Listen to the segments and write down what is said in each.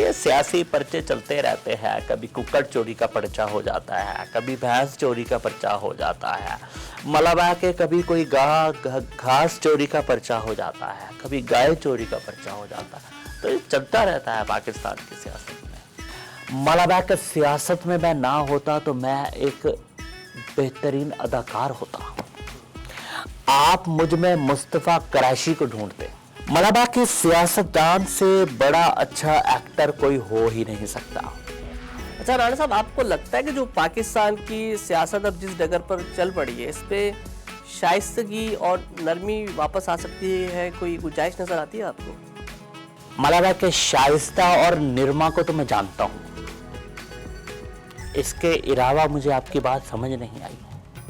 ये सियासी पर्चे चलते रहते हैं। कभी कुक्कड़ चोरी का पर्चा हो जाता है, कभी भैंस चोरी का पर्चा हो जाता है, मलाबा के कभी कोई घास चोरी का पर्चा हो जाता है, कभी गाय चोरी का पर्चा हो जाता है। तो ये चलता रहता है पाकिस्तान की सियासत में। मलाबा के सियासत में मैं ना होता तो मैं एक बेहतरीन अदाकार होता। आप मुझ में मुस्तफ़ा कुरैशी को ढूंढते। मलाबा के सियासतदान से बड़ा अच्छा एक्टर कोई हो ही नहीं सकता। अच्छा राणा साहब, आपको लगता है कि जो पाकिस्तान की सियासत अब जिस डगर पर चल पड़ी है, इस पे शाइस्तगी और नरमी वापस आ सकती है? कोई गुंजाइश नजर आती है आपको? मलाबा के शाइस्ता और निरमा को तो मैं जानता हूं, इसके अलावा मुझे आपकी बात समझ नहीं आई।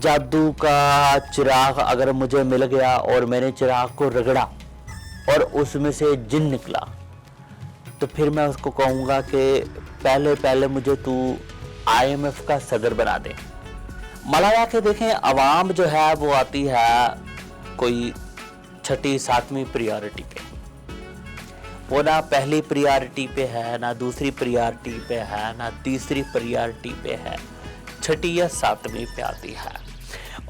जादू का चिराग अगर मुझे मिल गया और मैंने चिराग को रगड़ा और उसमें से जिन निकला, तो फिर मैं उसको कहूँगा कि पहले पहले मुझे तू IMF का सदर बना दे। मलाया के देखें, अवाम जो है वो आती है कोई छठी सातवीं प्रायोरिटी पे। वो ना पहली प्रायोरिटी पे है, ना दूसरी प्रायोरिटी पे है, ना तीसरी प्रायोरिटी पे है, छठी या सातवीं पे आती है।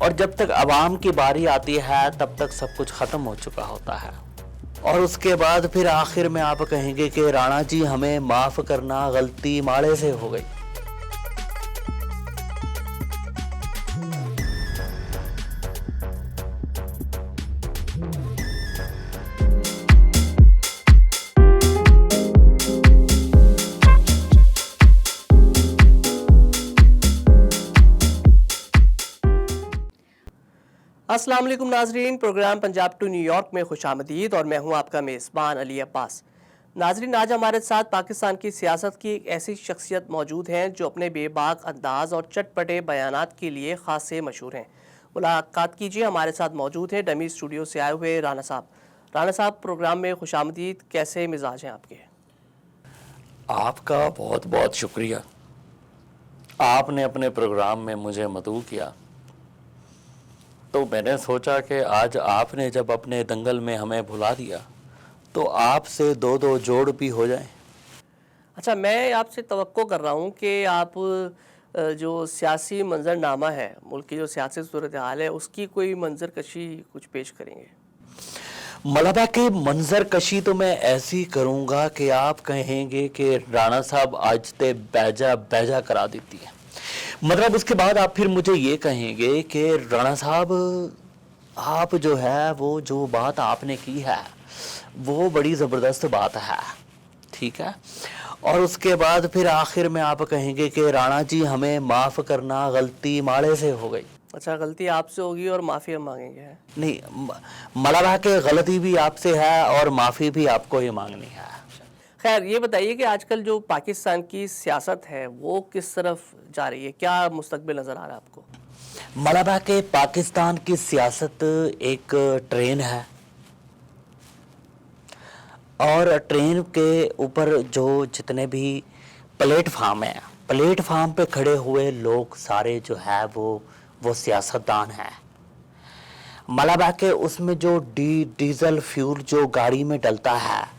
और जब तक अवाम की बारी आती है तब तक सब कुछ ख़त्म हो चुका होता है। और उसके बाद फिर आखिर में आप कहेंगे कि राणा जी हमें माफ़ करना, गलती माड़े से हो गई। अस्सलाम वालेकुम नाजरीन, प्रोग्राम पंजाब टू न्यूयॉर्क में खुशामदीद और मैं हूं आपका मेज़बान अली अब्बास। नाजरीन, आज हमारे साथ पाकिस्तान की सियासत की एक ऐसी शख्सियत मौजूद हैं जो अपने बेबाक अंदाज और चटपटे बयानात के लिए खासे मशहूर हैं। मुलाकात कीजिए, हमारे साथ मौजूद हैं डमी स्टूडियो से आए हुए राणा साहब। राणा साहब, प्रोग्राम में खुशामदीद। कैसे मिजाज हैं आपके? आपका बहुत बहुत शुक्रिया, आपने अपने प्रोग्राम में मुझे मदऊ किया। तो मैंने सोचा कि आज आपने जब अपने दंगल में हमें भुला दिया तो आपसे दो दो जोड़ भी हो जाएं। अच्छा, मैं आपसे तवक्को कर रहा हूं कि आप जो सियासी मंजरनामा है, मुल्क की जो सियासी सूरत हाल है, उसकी कोई मंजर कशी कुछ पेश करेंगे। मलाबा के मंजर कशी तो मैं ऐसी करूंगा कि आप कहेंगे कि राणा साहब आज ते बैजा बैजा करा देती है। मतलब उसके बाद आप फिर मुझे ये कहेंगे कि राणा साहब आप जो है वो जो बात आपने की है वो बड़ी ज़बरदस्त बात है, ठीक है। और उसके बाद फिर आखिर में आप कहेंगे कि राणा जी हमें माफ़ करना, गलती माड़े से हो गई। अच्छा, गलती आपसे होगी और माफ़ी हम मांगेंगे, है? नहीं, मलाबा के गलती भी आपसे है और माफ़ी भी आपको ही मांगनी है। खैर, ये बताइए कि आजकल जो पाकिस्तान की सियासत है वो किस तरफ जा रही है? क्या मुस्तकबिल नज़र आ रहा है आपको? मलाबा के पाकिस्तान की सियासत एक ट्रेन है और ट्रेन के ऊपर जो जितने भी प्लेटफार्म हैं, प्लेटफार्म पे खड़े हुए लोग सारे जो है वो सियासतदान हैं। मलाबा के उसमें जो डीजल फ्यूल जो गाड़ी में डलता है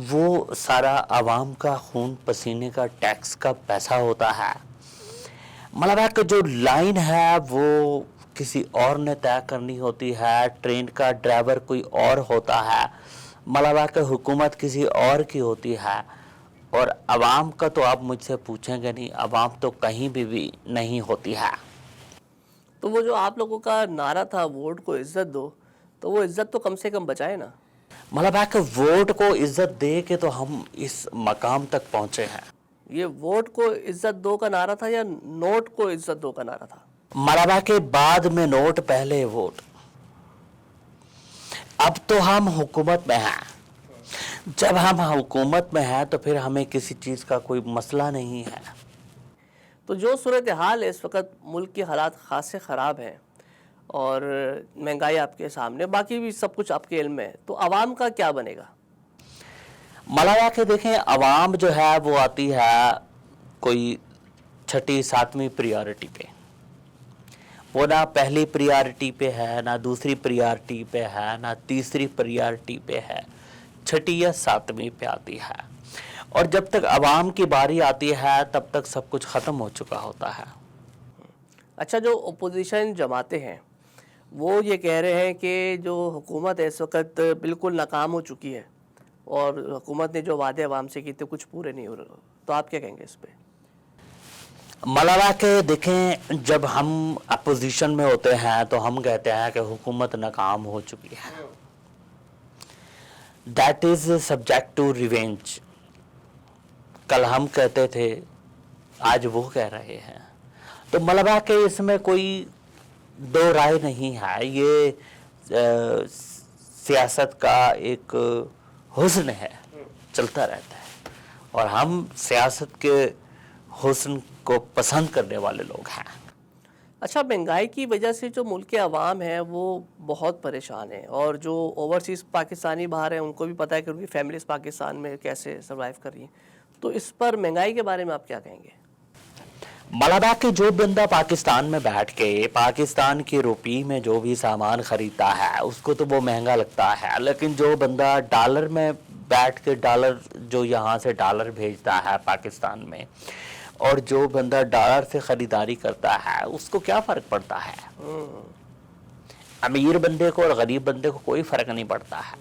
वो सारा आवाम का खून पसीने का टैक्स का पैसा होता है। मलाबा का जो लाइन है वो किसी और ने तय करनी होती है, ट्रेन का ड्राइवर कोई और होता है, मलाबा का हुकूमत किसी और की होती है। और आवाम का तो आप मुझसे पूछेंगे नहीं, आवाम तो कहीं भी नहीं होती है। तो वो जो आप लोगों का नारा था वोट को इज्जत दो, तो वो इज्जत तो कम से कम बचाए ना। मलाबा के वोट को इज्जत दे के तो हम इस मकाम तक पहुंचे हैं। ये वोट को इज्जत दो का नारा था या नोट को इज्जत दो का नारा था? मलाबा के बाद में नोट, पहले वोट। अब तो हम हुकूमत में हैं। जब हम हुकूमत में हैं तो फिर हमें किसी चीज़ का कोई मसला नहीं है। तो जो सूरत हाल है इस वक्त, मुल्क के हालात खासे ख़राब हैं और महंगाई आपके सामने, बाकी भी सब कुछ आपके इल्म में है, तो आवाम का क्या बनेगा? मलाया के देखें, आवाम जो है वो आती है कोई छठी सातवीं प्रायोरिटी पे। वो ना पहली प्रायोरिटी पे है, ना दूसरी प्रायोरिटी पे है, ना तीसरी प्रायोरिटी पे है, छठी या सातवीं पे आती है। और जब तक आवाम की बारी आती है तब तक सब कुछ ख़त्म हो चुका होता है। अच्छा, जो अपोजिशन जमाते हैं वो ये कह रहे हैं कि जो हुकूमत है इस वक्त बिल्कुल नाकाम हो चुकी है और हुकूमत ने जो वादे अवाम से किए थे कुछ पूरे नहीं हो रहे, तो आप क्या कहेंगे इस पे? मलाला के देखें, जब हम अपोजिशन में होते हैं तो हम कहते हैं कि हुकूमत नाकाम हो चुकी है। That is subject to revenge. कल हम कहते थे, आज वो कह रहे हैं। तो मलाला के इसमें कोई दो राय नहीं है। ये सियासत का एक हुस्न है, चलता रहता है, और हम सियासत के हुस्न को पसंद करने वाले लोग हैं। अच्छा, महंगाई की वजह से जो मुल्क के अवाम है वो बहुत परेशान है, और जो ओवरसीज़ पाकिस्तानी बाहर हैं उनको भी पता है कि उनकी फैमिलीज पाकिस्तान में कैसे सर्वाइव कर रही हैं। तो इस पर महंगाई के बारे में आप क्या कहेंगे? मलाबा के जो बंदा पाकिस्तान में बैठ के पाकिस्तान की रुपये में जो भी सामान खरीदता है उसको तो वो महंगा लगता है, लेकिन जो बंदा डॉलर में बैठ के डॉलर जो यहाँ से डॉलर भेजता है पाकिस्तान में, और जो बंदा डॉलर से ख़रीदारी करता है उसको क्या फ़र्क पड़ता है? अमीर बंदे को और गरीब बंदे को कोई फ़र्क नहीं पड़ता है।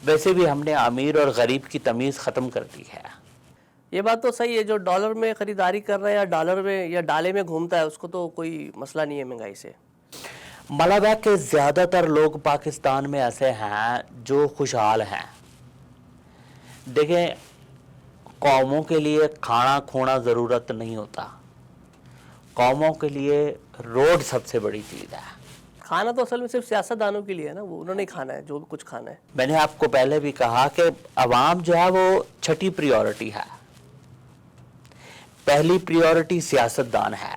वैसे भी हमने अमीर और गरीब की तमीज़ ख़त्म कर दी है। ये बात तो सही है, जो डॉलर में ख़रीदारी कर रहा है या डॉलर में या डाले में घूमता है उसको तो कोई मसला नहीं है महंगाई से। मलाबा के ज़्यादातर लोग पाकिस्तान में ऐसे हैं जो खुशहाल हैं। देखें, कौमों के लिए खाना खोना ज़रूरत नहीं होता, कौमों के लिए रोड सबसे बड़ी चीज़ है। खाना तो असल में सिर्फ सियासतदानों के लिए है ना, वो उन्होंने खाना है जो भी कुछ खाना है। मैंने आपको पहले भी कहा कि अवाम जो है वो छठी प्रायोरिटी है। पहली प्रायोरिटी सियासतदान है।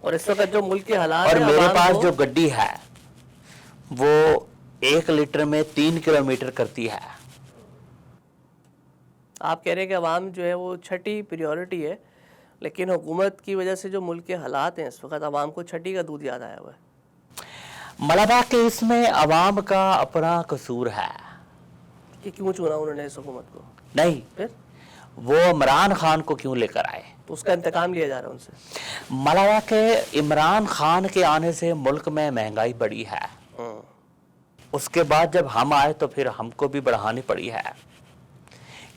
और इस वक्त जो मुल्क के हालात और हैं, मेरे अवाम पास को- जो गड्डी है वो 1 लीटर में 3 किलोमीटर करती है। आप कह रहे हैं कि अवाम जो है वो छठी प्रायोरिटी है, लेकिन हुकूमत की वजह से जो मुल्क के हालात हैं इस वक्त अवाम को छठी का दूध याद आया हुआ है। मलाबा के इसमें अवाम का अपना कसूर है। कि क्यों चुना उन्होंने इस हुकूमत को? नहीं, फिर वो इमरान खान को क्यों लेकर आए? तो उसका इंतकाम लिया जा रहा है उनसे। मलाबा के इमरान खान के आने से मुल्क में महंगाई बढ़ी है। उसके बाद जब हम आए तो फिर हमको भी बढ़ानी पड़ी है,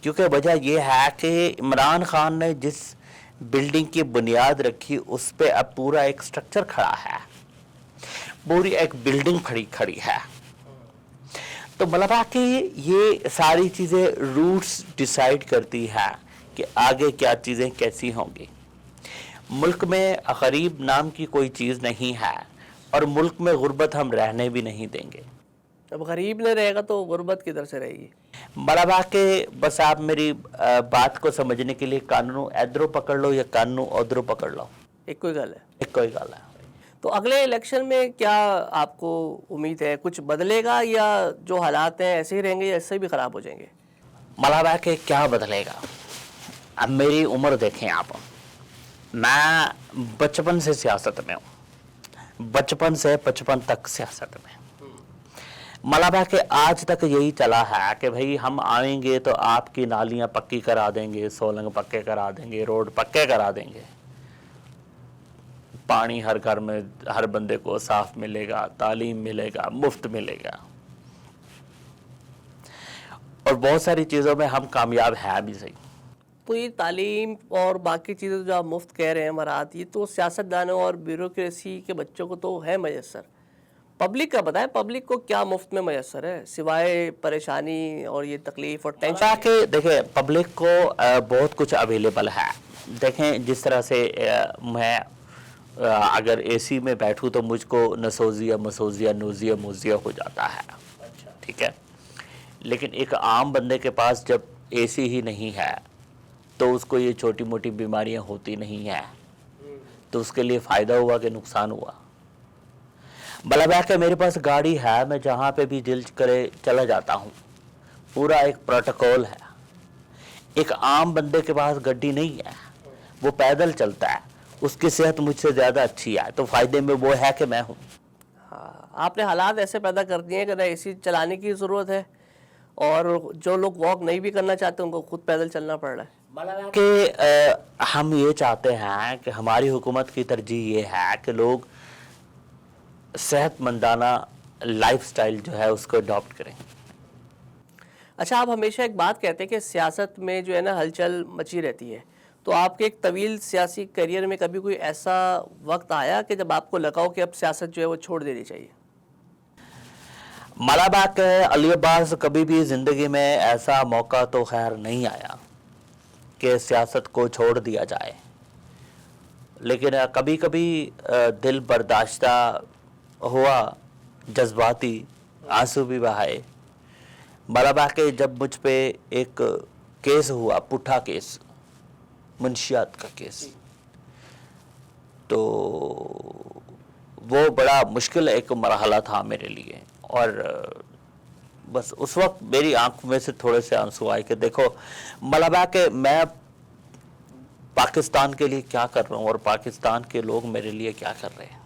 क्योंकि वजह यह है कि इमरान खान ने जिस बिल्डिंग की बुनियाद रखी उस पे अब पूरा एक स्ट्रक्चर खड़ा है, पूरी एक बिल्डिंग खड़ी है। तो मलाबा कि ये सारी चीज़ें रूट्स डिसाइड करती है कि आगे क्या चीज़ें कैसी होंगी। मुल्क में गरीब नाम की कोई चीज़ नहीं है, और मुल्क में गुर्बत हम रहने भी नहीं देंगे। अब गरीब नहीं रहेगा तो गुर्बत किधर से रहेगी? मलाबा के बस आप मेरी बात को समझने के लिए कानून इधरों पकड़ लो या कानून उधरों पकड़ लो, एक कोई गल है। एक कोई गल है। तो अगले इलेक्शन में क्या आपको उम्मीद है, कुछ बदलेगा या जो हालात हैं ऐसे ही रहेंगे या इससे भी ख़राब हो जाएंगे? मलाबा के क्या बदलेगा? अब मेरी उम्र देखें आप, मैं बचपन से सियासत में हूँ, बचपन से 55 तक सियासत में। मलाबा के आज तक यही चला है कि भाई हम आएंगे तो आपकी नालियाँ पक्की करा देंगे, सोलंग पक्के करा देंगे, रोड पक्के करा देंगे, पानी हर घर में हर बंदे को साफ मिलेगा, तालीम मिलेगा, मुफ्त मिलेगा, और बहुत सारी चीज़ों में हम कामयाब हैं भी सही। तो ये तालीम और बाकी चीज़ें जो आप मुफ्त कह रहे हैं मराहत, ये तो सियासतदानों और ब्यूरोक्रेसी के बच्चों को तो है मैसर। पब्लिक का बताएं, पब्लिक को क्या मुफ्त में मैसर है सिवाय परेशानी और ये तकलीफ और टेंशन के? देखें, पब्लिक को बहुत कुछ अवेलेबल है। देखें, जिस तरह से मैं अगर एसी में बैठूं तो मुझको नसोजिया मसोजिया नोजिया मोजिया हो जाता है। ठीक है, लेकिन एक आम बंदे के पास जब एसी ही नहीं है तो उसको ये छोटी मोटी बीमारियां होती नहीं हैं, तो उसके लिए फ़ायदा हुआ कि नुकसान हुआ? बला के मेरे पास गाड़ी है, मैं जहाँ पे भी दिल करे चला जाता हूँ, पूरा एक प्रोटोकॉल है। एक आम बंदे के पास गाड़ी नहीं है, वो पैदल चलता है, उसकी सेहत मुझसे ज़्यादा अच्छी है, तो फ़ायदे में वो है कि मैं हूँ। हाँ, आपने हालात ऐसे पैदा कर दिए हैं कि ना एसी चलाने की ज़रूरत है और जो लोग वॉक नहीं भी करना चाहते उनको खुद पैदल चलना पड़ रहा है। मतलब कि हम ये चाहते हैं कि हमारी हुकूमत की तरजीह ये है कि लोग सेहतमंदाना लाइफस्टाइल जो है उसको अडॉप्ट करें। अच्छा, आप हमेशा एक बात कहते हैं कि सियासत में जो है ना हलचल मची रहती है, तो आपके एक तवील सियासी करियर में कभी कोई ऐसा वक्त आया कि जब आपको लगा हो कि अब सियासत जो है वो छोड़ देनी चाहिए? मलाबाक अली अब्बास कभी भी ज़िंदगी में ऐसा मौका तो खैर नहीं आया कि सियासत को छोड़ दिया जाए, लेकिन कभी कभी दिल बर्दाश्ता हुआ, जज्बाती आंसू भी बहाए। मलाबाक जब मुझ पे एक केस हुआ, पुट्ठा केस, मुंशियात का केस, तो वो बड़ा मुश्किल एक मरहला था मेरे लिए। और बस उस वक्त मेरी आंखों में से थोड़े से आंसू आए कि देखो मलाबा के मैं पाकिस्तान के लिए क्या कर रहा हूँ और पाकिस्तान के लोग मेरे लिए क्या कर रहे हैं।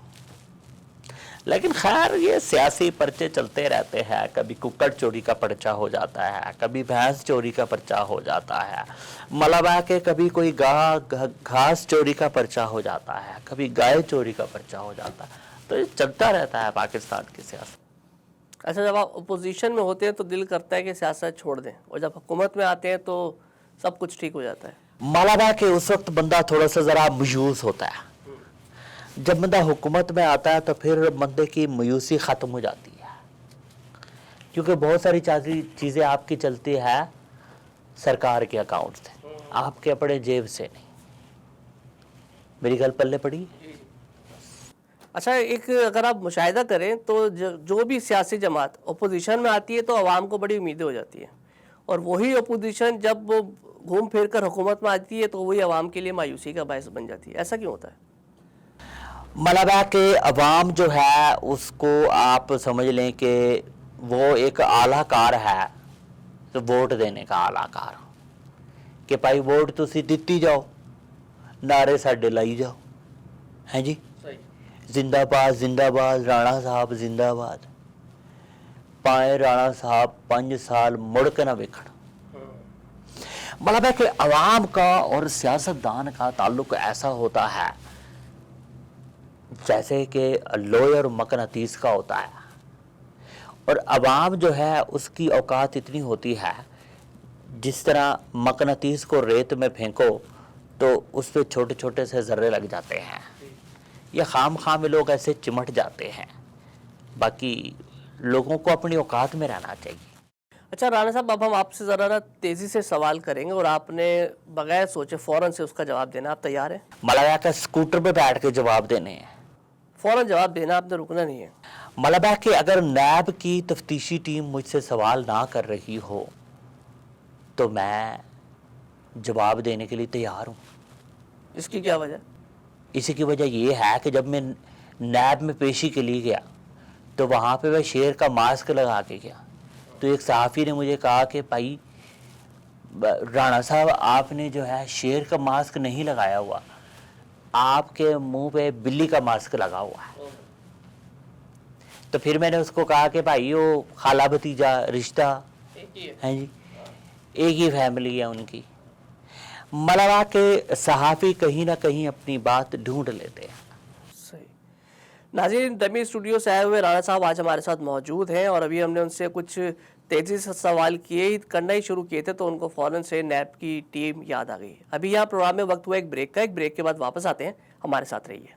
लेकिन खैर ये सियासी पर्चे चलते रहते हैं, कभी कुक्कड़ चोरी का पर्चा हो जाता है, कभी भैंस चोरी का पर्चा हो जाता है, मलाबा के कभी कोई घास चोरी का पर्चा हो जाता है, कभी गाय चोरी का पर्चा हो जाता है। तो ये चलता रहता है पाकिस्तान की सियासत। अच्छा, जब आप अपोजिशन में होते हैं तो दिल करता है कि सियासत छोड़ दें, और जब हुकूमत में आते हैं तो सब कुछ ठीक हो जाता है। मलाबा के उस वक्त बंदा थोड़ा सा ज़रा मायूस होता है। जब बंदा हुकूमत में आता है तो फिर बंदे की मायूसी ख़त्म हो जाती है, क्योंकि बहुत सारी चीज़ें आपकी चलती है सरकार के अकाउंट से, आपके अपने जेब से नहीं। मेरी गल पल्ले पड़ी। अच्छा, एक अगर आप मुशाहिदा करें तो जो भी सियासी जमात अपोजिशन में आती है तो आवाम को बड़ी उम्मीदें हो जाती हैं, और वही अपोजिशन जब वो घूम फिर कर हुकूमत में आती है तो वही आवाम के लिए मायूसी का बायस बन जाती है। ऐसा क्यों होता है? मलाबा के अवाम जो है उसको आप समझ लें कि वो एक आलाकार है, तो वोट देने का आलाकार, कि भाई वोट तुसी दिती जाओ, नारे साडे लाई जाओ, हैं जी, जिंदाबाद जिंदाबाद, राणा साहब जिंदाबाद, पाए राणा साहब 5 साल मुड़ के ना वेखण। मतलब है कि अवाम का और सियासतदान का ताल्लुक ऐसा होता है जैसे कि लोहे और मकनातीस का होता है, और अवाम जो है उसकी औकात इतनी होती है, जिस तरह मकनातीस को रेत में फेंको तो उस पर छोटे छोटे से जर्रे लग जाते हैं, या खाम में लोग ऐसे चिमट जाते हैं। बाकी लोगों को अपनी औकात में रहना चाहिए। अच्छा राणा साहब, अब हम आपसे ज़रा ना तेज़ी से सवाल करेंगे और आपने बगैर सोचे फ़ौरन से उसका जवाब देना। आप तैयार हैं? मलाया का स्कूटर पे बैठ के जवाब देने हैं, फ़ौरन जवाब देना, आपने रुकना नहीं है। मलबा कि अगर नैब की तफ्तीशी टीम मुझसे सवाल ना कर रही हो तो मैं जवाब देने के लिए तैयार हूँ। इसकी क्या वजह? इसी की वजह यह है कि जब मैं नैब में पेशी के लिए गया तो वहाँ पे वह शेर का मास्क लगा के गया, तो एक सहाफ़ी ने मुझे कहा कि भाई राणा साहब आपने जो है शेर का मास्क नहीं लगाया हुआ, आपके मुंह पे बिल्ली का मास्क लगा हुआ है। तो फिर मैंने उसको कहा कि भाई वो खाला भतीजा रिश्ता है जी, एक ही फैमिली है उनकी। मलबा के सहाफ़ी कहीं ना कहीं अपनी बात ढूंढ लेते हैं। सही। नाज़रीन, डमी स्टूडियो से आए हुए राणा साहब आज हमारे साथ मौजूद हैं, और अभी हमने उनसे कुछ तेज़ी से सवाल करना ही शुरू किए थे तो उनको फ़ौरन से नैब की टीम याद आ गई। अभी यहाँ प्रोग्राम में वक्त हुआ एक ब्रेक का, एक ब्रेक के बाद वापस आते हैं, हमारे साथ रहिए।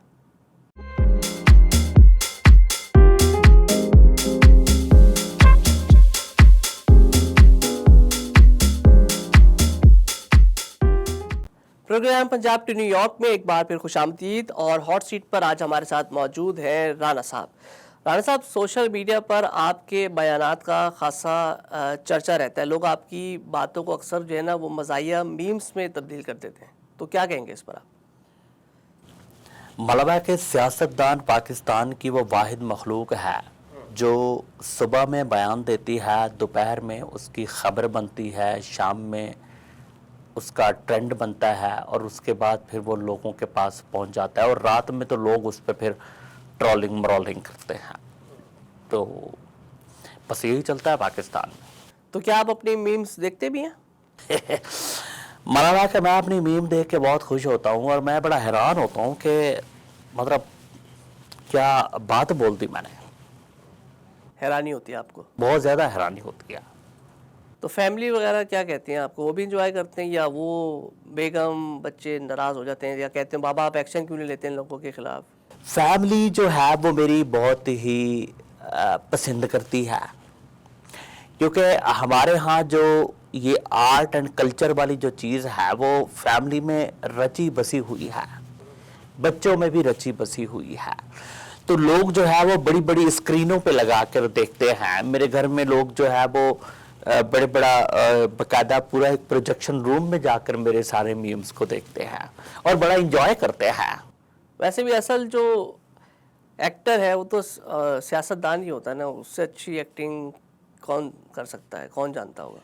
प्रोग्राम पंजाब टू न्यूयॉर्क में एक बार फिर खुशामदीद, और हॉट सीट पर आज हमारे साथ मौजूद हैं राणा साहब। राणा साहब, सोशल मीडिया पर आपके बयानात का खासा चर्चा रहता है, लोग आपकी बातों को अक्सर जो है ना वो मज़ाहिया मीम्स में तब्दील कर देते हैं, तो क्या कहेंगे इस पर आप? मलबा के सियासतदान पाकिस्तान की वो वाहिद मखलूक है जो सुबह में बयान देती है, दोपहर में उसकी खबर बनती है, शाम में उसका ट्रेंड बनता है, और उसके बाद फिर वो लोगों के पास पहुंच जाता है, और रात में तो लोग उस पर फिर ट्रोलिंग मरोलिंग करते हैं। तो बस यही चलता है पाकिस्तान में। तो क्या आप अपनी मीम्स देखते भी हैं? मौलाना कि मैं अपनी मीम देख के बहुत खुश होता हूँ और मैं बड़ा हैरान होता हूँ कि मतलब क्या बात बोल दी मैंने। हैरानी होती है आपको? बहुत ज़्यादा हैरानी होती है। तो फैमिली वगैरह क्या कहती हैं आपको? वो भी इंजॉय करते हैं या वो बेगम बच्चे नाराज़ हो जाते हैं या कहते हैं बाबा आप एक्शन क्यों नहीं लेते इन लोगों के खिलाफ? फैमिली जो है वो मेरी बहुत ही पसंद करती है, क्योंकि हमारे यहाँ जो ये आर्ट एंड कल्चर वाली जो चीज़ है वो फैमिली में रची बसी हुई है, बच्चों में भी रची बसी हुई है। तो लोग जो है वो बड़ी बड़ी स्क्रीनों पे लगा कर देखते हैं। मेरे घर में लोग जो है वो बड़े बड़ा बाकायदा पूरा एक प्रोजेक्शन रूम में जाकर मेरे सारे मीम्स को देखते हैं और बड़ा इंजॉय करते हैं। वैसे भी असल जो एक्टर है वो तो सियासतदान ही होता है ना, उससे अच्छी एक्टिंग कौन कर सकता है, कौन जानता होगा?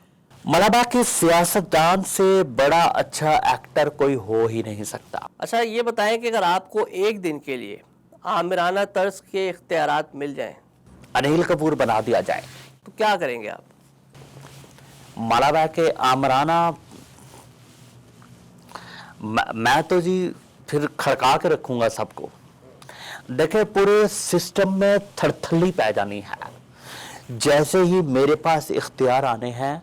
मलाबा के सियासतदान से बड़ा अच्छा एक्टर कोई हो ही नहीं सकता। अच्छा ये बताएं कि अगर आपको एक दिन के लिए आमिराना तर्ज के इख्तियारात मिल जाएं अनिल कपूर बना दिया जाए तो क्या करेंगे आप? मलाबा के आमराना मैं तो जी फिर खड़का के रखूंगा सबको। देखे पूरे सिस्टम में थरथली पै जानी है। जैसे ही मेरे पास इख्तियार आने हैं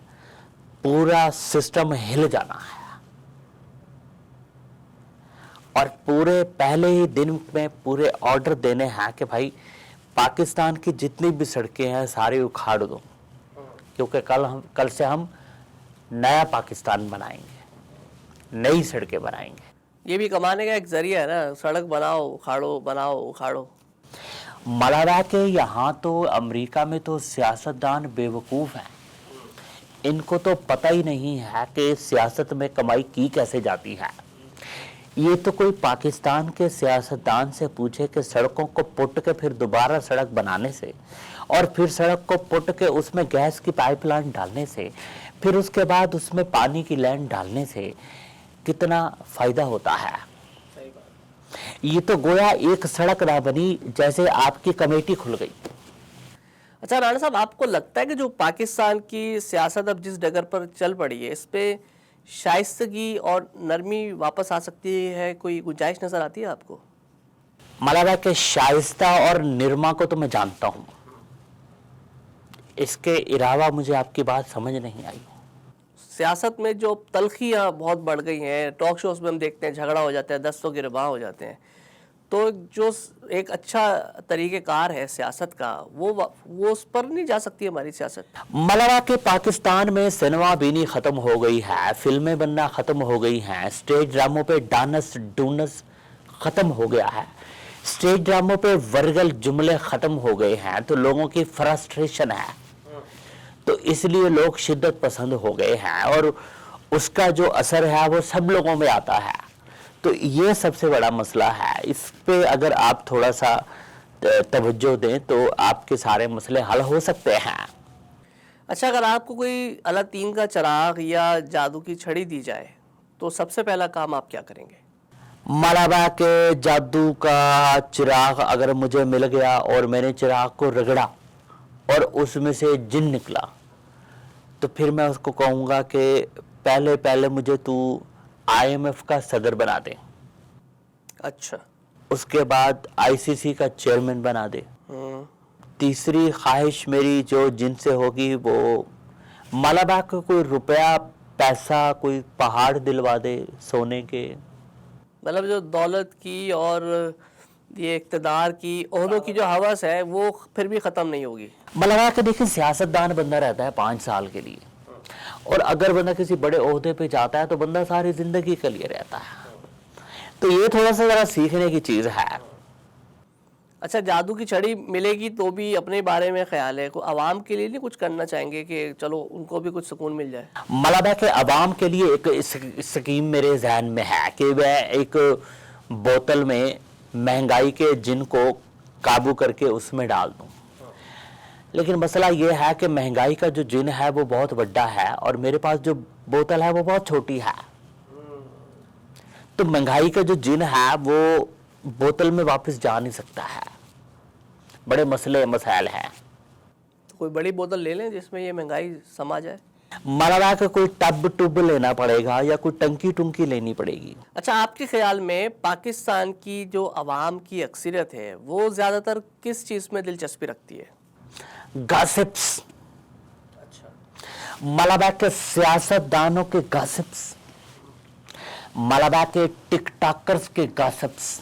पूरा सिस्टम हिल जाना है और पूरे पहले ही दिन में पूरे ऑर्डर देने हैं कि भाई पाकिस्तान की जितनी भी सड़कें हैं सारी उखाड़ दो, क्योंकि कल से हम नया पाकिस्तान बनाएंगे, नई सड़कें बनाएंगे। ये भी कमाने का एक जरिया है ना, सड़क बनाओ उखाड़ो, बनाओ उखाड़ो। मलाला के यहाँ तो अमेरिका में तो सियासतदान बेवकूफ़ हैं। इनको तो पता ही नहीं है कि सियासत में कमाई की कैसे जाती है। ये तो कोई पाकिस्तान के सियासतदान से पूछे कि सड़कों को पुट के फिर दोबारा सड़क बनाने से और फिर सड़क को पुट के उसमें गैस की पाइपलाइन डालने से फिर उसके बाद उसमें पानी की लाइन डालने से कितना फायदा होता है। ये तो गोया एक सड़क ना बनी जैसे आपकी कमेटी खुल गई। अच्छा राणा साहब, आपको लगता है कि जो पाकिस्तान की सियासत अब जिस डगर पर चल पड़ी है इस पे शाइस्तगी और नरमी वापस आ सकती है? कोई गुंजाइश नजर आती है आपको? मलाला के शाइस्ता और निर्मा को तो मैं जानता हूं, इसके अलावा मुझे आपकी बात समझ नहीं आई। सियासत में जो तलखियाँ बहुत बढ़ गई हैं, टॉक शोज में हम देखते हैं झगड़ा हो जाता है, 10 लोग गिरबाँ हो जाते हैं, तो जो एक अच्छा तरीक़ेकार है सियासत का वो उस पर नहीं जा सकती हमारी सियासत? मलाला के पाकिस्तान में सिनेमा बीनी ख़त्म हो गई है, फिल्में बनना ख़त्म हो गई हैं, स्टेज ड्रामों पे डांस डूनस ख़त्म हो गया है, स्टेज ड्रामों पे वर्गल जुमले ख़त्म हो गए हैं, तो लोगों की फ्रस्ट्रेशन है, तो इसलिए लोग शिद्दत पसंद हो गए हैं और उसका जो असर है वो सब लोगों में आता है। तो ये सबसे बड़ा मसला है। इस पे अगर आप थोड़ा सा तवज्जो दें तो आपके सारे मसले हल हो सकते हैं। अच्छा, अगर आपको कोई अलादीन का चिराग या जादू की छड़ी दी जाए तो सबसे पहला काम आप क्या करेंगे? मलाबा के जादू का चिराग अगर मुझे मिल गया और मैंने चिराग को रगड़ा और उसमें से जिन निकला तो फिर मैं उसको कहूँगा कि पहले पहले मुझे तू IMF का सदर बना दे, अच्छा, उसके बाद ICC का चेयरमैन बना दे, तीसरी ख्वाहिश मेरी जो जिनसे होगी वो मलाबा को कोई रुपया पैसा कोई पहाड़ दिलवा दे सोने के। मतलब जो दौलत की और ये इक़्तिदार की ओहदों की जो हवस है वो फिर भी ख़त्म नहीं होगी। मलाबा के देखिए सियासतदान बंदा रहता है 5 साल के लिए और अगर बंदा किसी बड़े ओहदे पे जाता है तो बंदा सारी जिंदगी के लिए रहता है। तो ये थोड़ा सा जरा सीखने की चीज है। अच्छा, जादू की छड़ी मिलेगी तो भी अपने बारे में ख्याल है, को आवाम के लिए नहीं कुछ करना चाहेंगे कि चलो उनको भी कुछ सुकून मिल जाए? मलाबा के अवाम के लिए एक स्कीम मेरे जहन में है कि वह एक बोतल में महंगाई के जिन को काबू करके उसमें डाल दूं। लेकिन मसला यह है कि महंगाई का जो जिन है वो बहुत बड़ा है और मेरे पास जो बोतल है वो बहुत छोटी है, तो महंगाई का जो जिन है वो बोतल में वापस जा नहीं सकता है। बड़े मसले मसाइल हैं। तो कोई बड़ी बोतल ले लें जिसमें ये महंगाई समा जाए। मलबा के कोई टब टुब लेना पड़ेगा या कोई टंकी टुंकी लेनी पड़ेगी। अच्छा, आपके ख्याल में पाकिस्तान की जो आवाम की अक्सरियत है वो ज़्यादातर किस चीज़ में दिलचस्पी रखती है? गॉसिप्स, अच्छा, मलबा के सियासतदानों के गॉसिप्स, मलबा के टिकटॉकर्स के गॉसिप्स।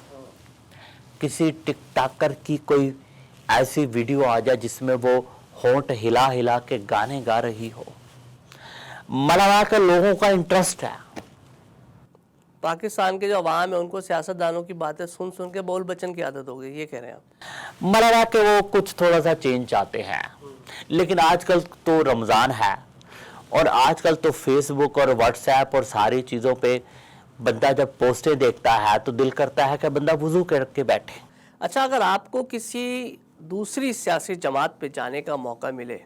किसी टिकटॉकर की कोई ऐसी वीडियो आ जाए जिसमें वो होंठ हिला हिला के गाने गा रही हो, मलबा के लोगों का इंटरेस्ट है। पाकिस्तान के जो अवाम है उनको सियासतदानों की बातें सुन सुन के बोल बचन की आदत हो गई, ये कह रहे हैं आप? मलबा के वो कुछ थोड़ा सा चेंज चाहते हैं, लेकिन आजकल तो रमज़ान है और आजकल तो फेसबुक और व्हाट्सएप और सारी चीज़ों पे बंदा जब पोस्टें देखता है तो दिल करता है कि बंदा वुजू करके बैठे। अच्छा, अगर आपको किसी दूसरी सियासी जमात पे जाने का मौका मिले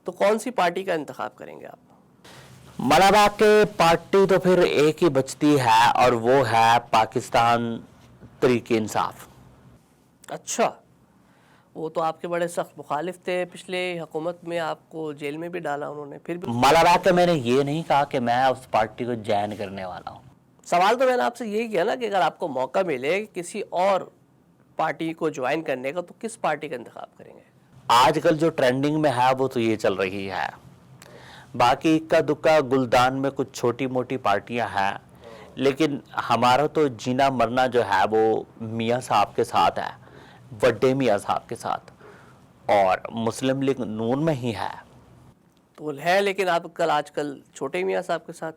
तो कौन सी पार्टी का इंतखाब करेंगे आप? मलबा के पार्टी तो फिर एक ही बचती है और वो है पाकिस्तान तहरीक इंसाफ। अच्छा, वो तो आपके बड़े सख्त मुखालिफ थे, पिछले हुकूमत में आपको जेल में भी डाला उन्होंने, फिर भी। मलबा के मैंने ये नहीं कहा कि मैं उस पार्टी को ज्वाइन करने वाला हूँ। सवाल तो मैंने आपसे यही किया ना कि अगर आपको मौका मिले किसी और पार्टी को ज्वाइन करने का तो किस पार्टी का इंतखाब करेंगे? आजकल जो ट्रेंडिंग में है वो तो ये चल रही है, बाकी इक्का दुक्का गुलदान में कुछ छोटी मोटी पार्टियां हैं, लेकिन हमारा तो जीना मरना जो है वो मियाँ साहब के साथ है, वड्डे मियाँ साहब के साथ, और मुस्लिम लीग नून में ही है। तो है, लेकिन आप कल आजकल छोटे मियाँ साहब के साथ,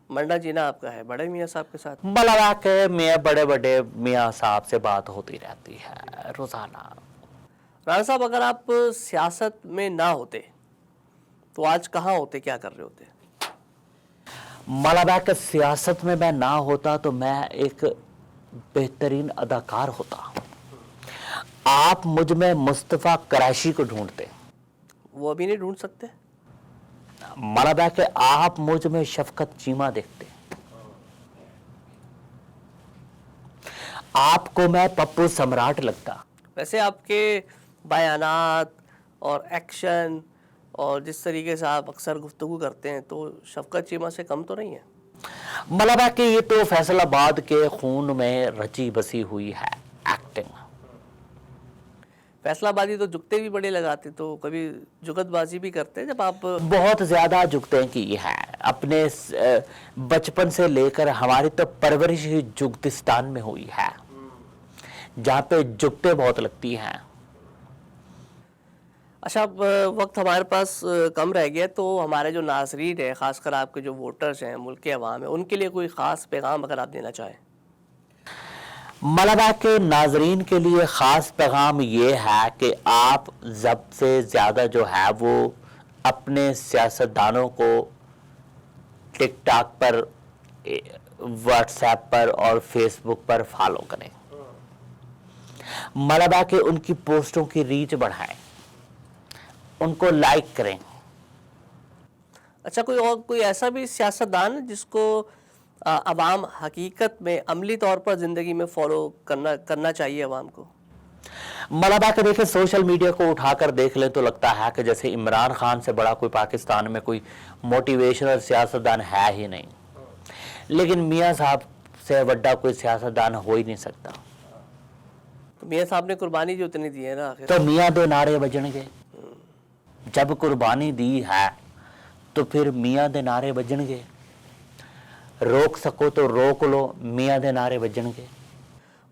मरना जीना आपका है बड़े मियाँ साहब के साथ। मलबा के मियाँ बड़े बड़े मियाँ साहब से बात होती रहती है रोजाना। राणा साहब, अगर आप सियासत में ना होते तो आज कहाँ होते, क्या कर रहे होते? मलबा के सियासत में मैं ना होता तो मैं एक बेहतरीन अदाकार होता। आप मुझ में मुस्तफ़ा कुरैशी को ढूंढते, वो अभी नहीं ढूंढ सकते? मलबा के आप मुझ में शफकत चीमा देखते, आपको मैं पप्पू सम्राट लगता। वैसे आपके बयानात और एक्शन और जिस तरीके से आप अक्सर गुफ्तगू करते हैं तो शफकत चीमा से कम तो नहीं है? मलबा के ये तो फैसलाबाद के खून में रची बसी हुई है एक्टिंग। फैसलाबाजी तो जुगते भी बड़े लगाते, तो कभी जुगतबाजी भी करते हैं जब आप? बहुत ज्यादा जुगते की है, अपने बचपन से लेकर हमारी तो परवरिश ही जुगतिस्तान में हुई है, जहाँ पे जुगते बहुत लगती हैं। अच्छा, अब वक्त हमारे पास कम रह गया, तो हमारे जो नाजरीन है, ख़ासकर आपके जो वोटर्स हैं, मुल्क के अवाम है, उनके लिए कोई ख़ास पैगाम अगर आप देना चाहें? मलबा के नाजरीन के लिए ख़ास पैगाम ये है कि आप सबसे ज़्यादा जो है वो अपने सियासतदानों को टिकटॉक पर, व्हाट्सएप पर और फेसबुक पर फॉलो करें। मलबा के उनकी पोस्टों की रीच बढ़ाएं, उनको लाइक करें। अच्छा, कोई ऐसा भी सियासतदान है जिसको अवाम हकीकत में अमली तौर पर ज़िंदगी में फॉलो करना चाहिए अवाम को? मलबा के देखें, सोशल मीडिया को उठाकर देख ले तो लगता है कि जैसे इमरान खान से बड़ा कोई पाकिस्तान में कोई मोटिवेशनल सियासतदान है ही नहीं, लेकिन मियाँ साहब से बड़ा कोई सियासतदान हो ही नहीं सकता। तो मियाँ साहब ने कुर्बानी जो उतनी दी है ना, आखिर तो मियाँ दे नारे बजणगे। जब कुर्बानी दी है तो फिर मियाँ दे नारे बजणगे, रोक सको तो रोक लो, मियाँ दे नारे बजणगे।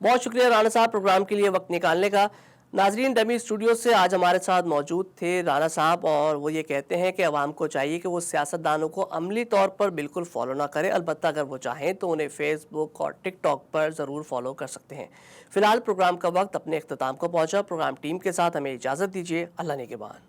बहुत शुक्रिया राणा साहब प्रोग्राम के लिए वक्त निकालने का। नाजरीन, डमी स्टूडियो से आज हमारे साथ मौजूद थे राणा साहब, और वो ये कहते हैं कि अवाम को चाहिए कि वो सियासतदानों को अमली तौर पर बिल्कुल फॉलो ना करें, अलबत्ता अगर वो चाहें तो उन्हें फेसबुक और टिकटॉक पर ज़रूर फॉलो कर सकते हैं। फिलहाल प्रोग्राम का वक्त अपने अख्ताम को पहुँचा। प्रोग्राम टीम के साथ हमें इजाज़त दीजिए। अल्लाह ने के बाद।